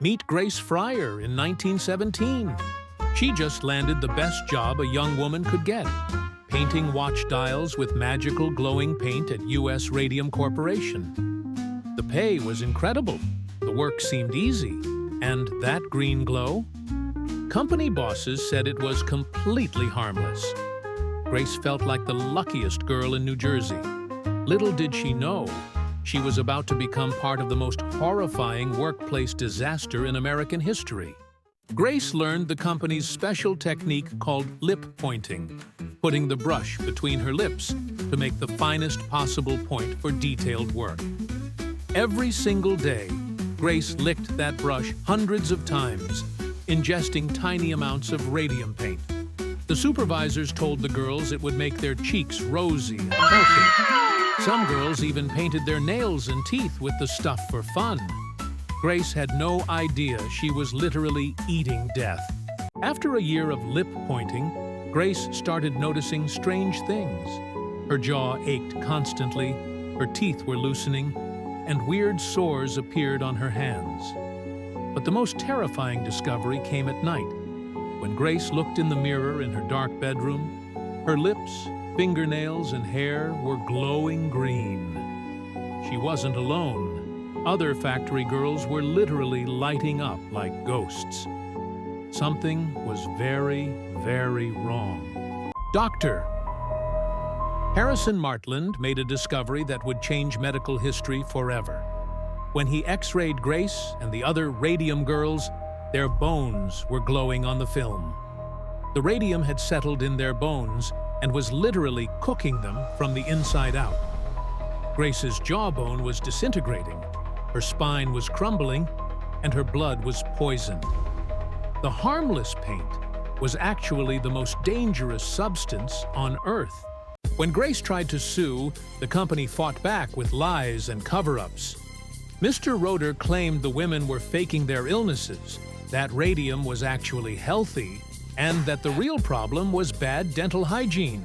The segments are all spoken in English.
Meet Grace Fryer in 1917. She just landed the best job a young woman could get, painting watch dials with magical glowing paint at U.S. Radium Corporation. The pay was incredible, the work seemed easy, and that green glow? Company bosses said it was completely harmless. Grace felt like the luckiest girl in New Jersey. Little did she know, she was about to become part of the most horrifying workplace disaster in American history. Grace learned the company's special technique called lip pointing, putting the brush between her lips to make the finest possible point for detailed work. Every single day, Grace licked that brush hundreds of times, ingesting tiny amounts of radium paint. The supervisors told the girls it would make their cheeks rosy and healthy. Some girls even painted their nails and teeth with the stuff for fun. Grace had no idea she was literally eating death. After a year of lip pointing, Grace started noticing strange things. Her jaw ached constantly, her teeth were loosening, and weird sores appeared on her hands. But the most terrifying discovery came at night. When Grace looked in the mirror in her dark bedroom, her lips, fingernails, and hair were glowing green. She wasn't alone. Other factory girls were literally lighting up like ghosts. Something was very, very wrong. Doctor! Harrison Martland made a discovery that would change medical history forever. When he X-rayed Grace and the other radium girls, their bones were glowing on the film. The radium had settled in their bones and was literally cooking them from the inside out. Grace's jawbone was disintegrating, her spine was crumbling, and her blood was poisoned. The harmless paint was actually the most dangerous substance on Earth. When Grace tried to sue, the company fought back with lies and cover-ups. Mr. Roeder claimed the women were faking their illnesses, that radium was actually healthy, and that the real problem was bad dental hygiene.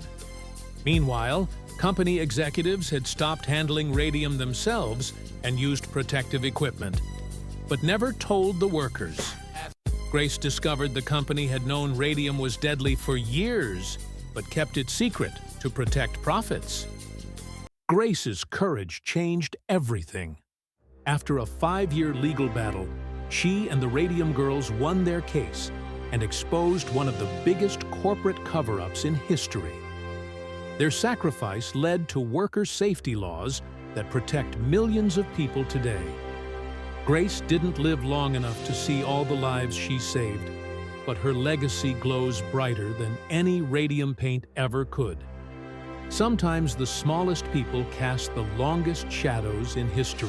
Meanwhile, company executives had stopped handling radium themselves and used protective equipment, but never told the workers. Grace discovered the company had known radium was deadly for years, but kept it secret to protect profits. Grace's courage changed everything. After a 5-year legal battle, she and the Radium Girls won their case and exposed one of the biggest corporate cover-ups in history. Their sacrifice led to worker safety laws that protect millions of people today. Grace didn't live long enough to see all the lives she saved, but her legacy glows brighter than any radium paint ever could. Sometimes the smallest people cast the longest shadows in history.